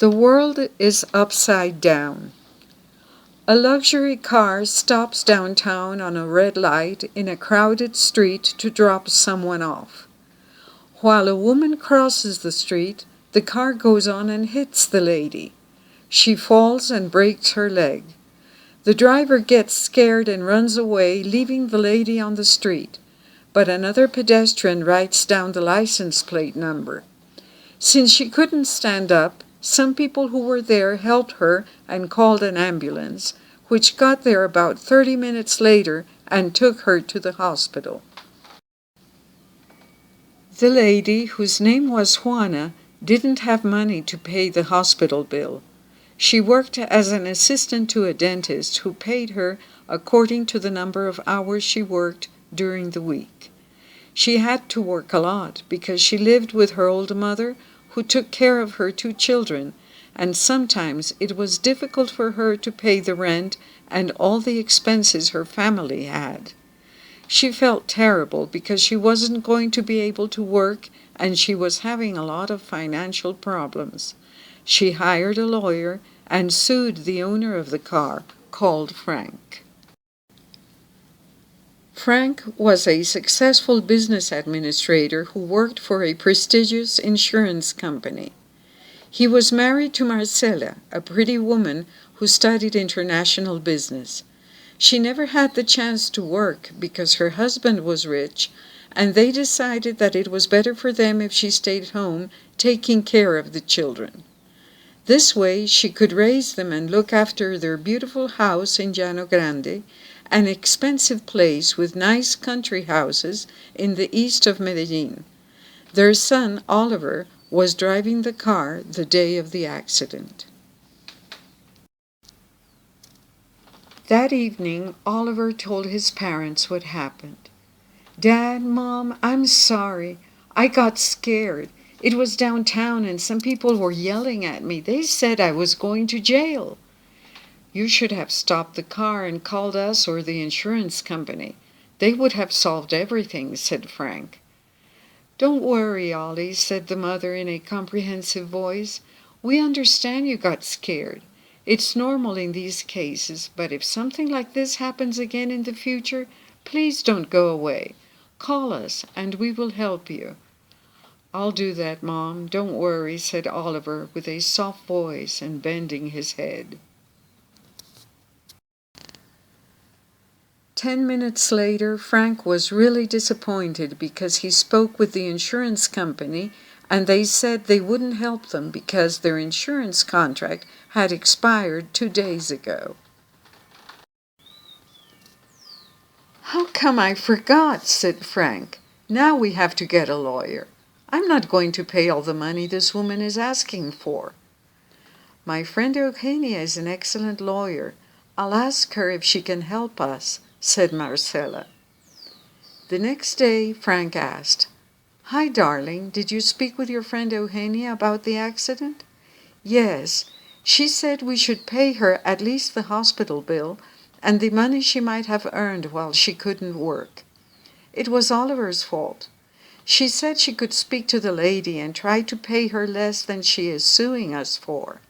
The world is upside down. A luxury car stops downtown on a red light in a crowded street to drop someone off. While a woman crosses the street, the car goes on and hits the lady. She falls and breaks her leg. The driver gets scared and runs away, leaving the lady on the street, but another pedestrian writes down the license plate number. Since she couldn't stand up, some people who were there helped her and called an ambulance, which got there about 30 minutes later and took her to the hospital. The lady, whose name was Juana, didn't have money to pay the hospital bill. She worked as an assistant to a dentist who paid her according to the number of hours she worked during the week. She had to work a lot because she lived with her old mother, who took care of her two children, and sometimes it was difficult for her to pay the rent and all the expenses her family had. She felt terrible because she wasn't going to be able to work and she was having a lot of financial problems. She hired a lawyer and sued the owner of the car, called Frank. Frank was a successful business administrator who worked for a prestigious insurance company. He was married to Marcela, a pretty woman who studied international business. She never had the chance to work because her husband was rich, and they decided that it was better for them if she stayed home taking care of the children. This way she could raise them and look after their beautiful house in Llano Grande, an expensive place with nice country houses in the east of Medellin. Their son, Oliver, was driving the car the day of the accident. That evening, Oliver told his parents what happened. "Dad, Mom, I'm sorry. I got scared. It was downtown and some people were yelling at me. They said I was going to jail." "You should have stopped the car and called us or the insurance company. They would have solved everything," said Frank. "Don't worry, Ollie," said the mother in a comprehensive voice. "We understand you got scared. It's normal in these cases, but if something like this happens again in the future, please don't go away. Call us and we will help you." "I'll do that, Mom. Don't worry," said Oliver with a soft voice and bending his head. 10 minutes later, Frank was really disappointed because he spoke with the insurance company and they said they wouldn't help them because their insurance contract had expired 2 days ago. "How come I forgot?" said Frank. "Now we have to get a lawyer. I'm not going to pay all the money this woman is asking for." "My friend Eugenia is an excellent lawyer. I'll ask her if she can help us," said Marcela. The next day, Frank asked, "Hi, darling, did you speak with your friend Eugenia about the accident?" "Yes. She said we should pay her at least the hospital bill and the money she might have earned while she couldn't work. It was Oliver's fault. She said she could speak to the lady and try to pay her less than she is suing us for."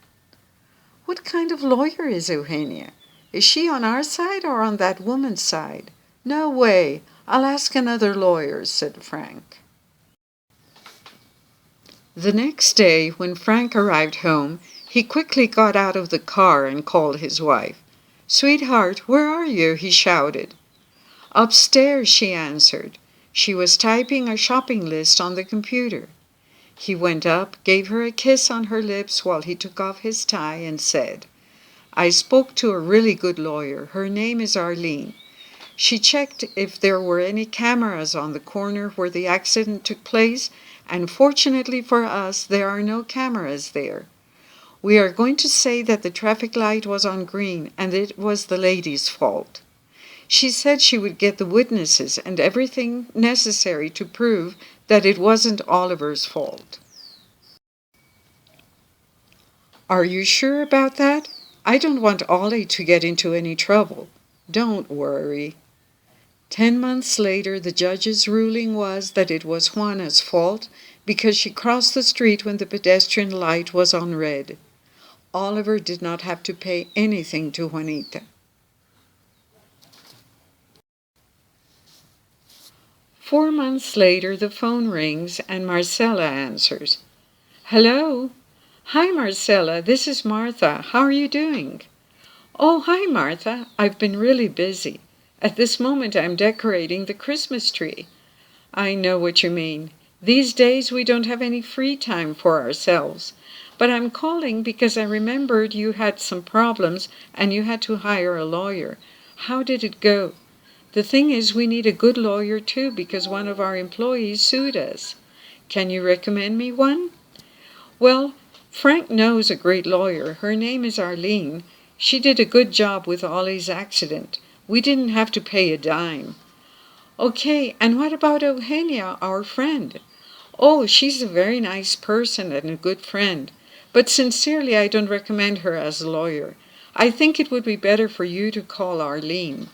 "What kind of lawyer is Eugenia? Is she on our side or on that woman's side?" "No way. I'll ask another lawyer," said Frank. The next day, when Frank arrived home, he quickly got out of the car and called his wife. "Sweetheart, where are you?" he shouted. "Upstairs," she answered. She was typing a shopping list on the computer. He went up, gave her a kiss on her lips while he took off his tie and said, "I spoke to a really good lawyer. Her name is Arlene. She checked if there were any cameras on the corner where the accident took place, and fortunately for us, there are no cameras there. We are going to say that the traffic light was on green and it was the lady's fault. She said she would get the witnesses and everything necessary to prove that it wasn't Oliver's fault." "Are you sure about that? I don't want Ollie to get into any trouble." "Don't worry." 10 months later, the judge's ruling was that it was Juana's fault because she crossed the street when the pedestrian light was on red. Oliver did not have to pay anything to Juanita. 4 months later, the phone rings and Marcella answers. Hello? Hi, Marcella. This is Martha. How are you doing? Oh, hi, Martha. I've been really busy. At this moment, I'm decorating the Christmas tree. I know what you mean. These days, we don't have any free time for ourselves. But I'm calling because I remembered you had some problems and you had to hire a lawyer. How did it go? The thing is, we need a good lawyer too because one of our employees sued us. Can you recommend me one? Well, Frank knows a great lawyer. Her name is Arlene. She did a good job with Ollie's accident. We didn't have to pay a dime. Okay, and what about Eugenia, our friend? Oh, she's a very nice person and a good friend. But sincerely, I don't recommend her as a lawyer. I think it would be better for you to call Arlene.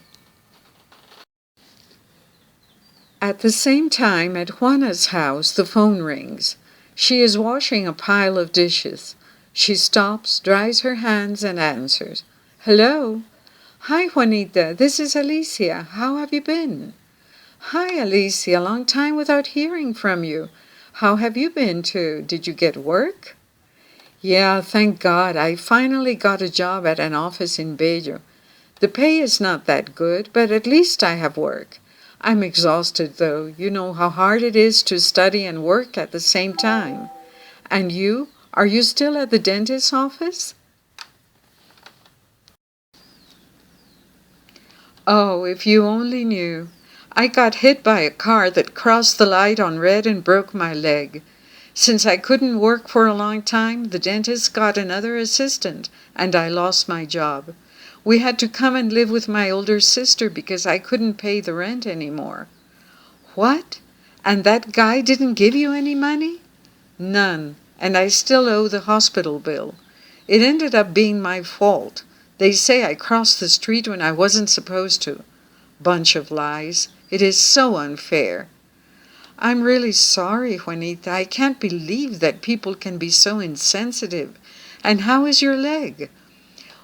At the same time, at Juana's house, the phone rings. She is washing a pile of dishes. She stops, dries her hands, and answers. Hello? Hi, Juanita. This is Alicia. How have you been? Hi, Alicia. Long time without hearing from you. How have you been too? Did you get work? Yeah, thank God. I finally got a job at an office in Bello. The pay is not that good, but at least I have work. I'm exhausted, though. You know how hard it is to study and work at the same time. And you? Are you still at the dentist's office? Oh, if you only knew. I got hit by a car that crossed the light on red and broke my leg. Since I couldn't work for a long time, the dentist got another assistant, and I lost my job. We had to come and live with my older sister because I couldn't pay the rent anymore. What? And that guy didn't give you any money? None, and I still owe the hospital bill. It ended up being my fault. They say I crossed the street when I wasn't supposed to. Bunch of lies. It is so unfair. I'm really sorry, Juanita. I can't believe that people can be so insensitive. And how is your leg?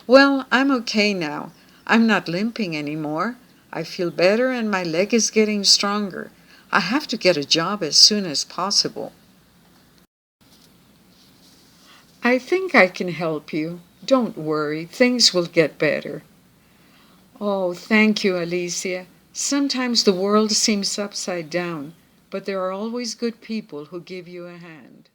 Well, I'm okay now. I'm not limping anymore. I feel better and my leg is getting stronger. I have to get a job as soon as possible. I think I can help you. Don't worry, things will get better. Oh, thank you, Alicia. Sometimes the world seems upside down, but there are always good people who give you a hand.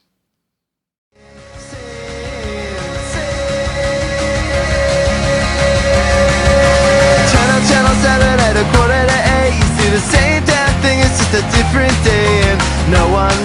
Channel 7 at 7:15, you see the same damn thing, it's just a different day, and no one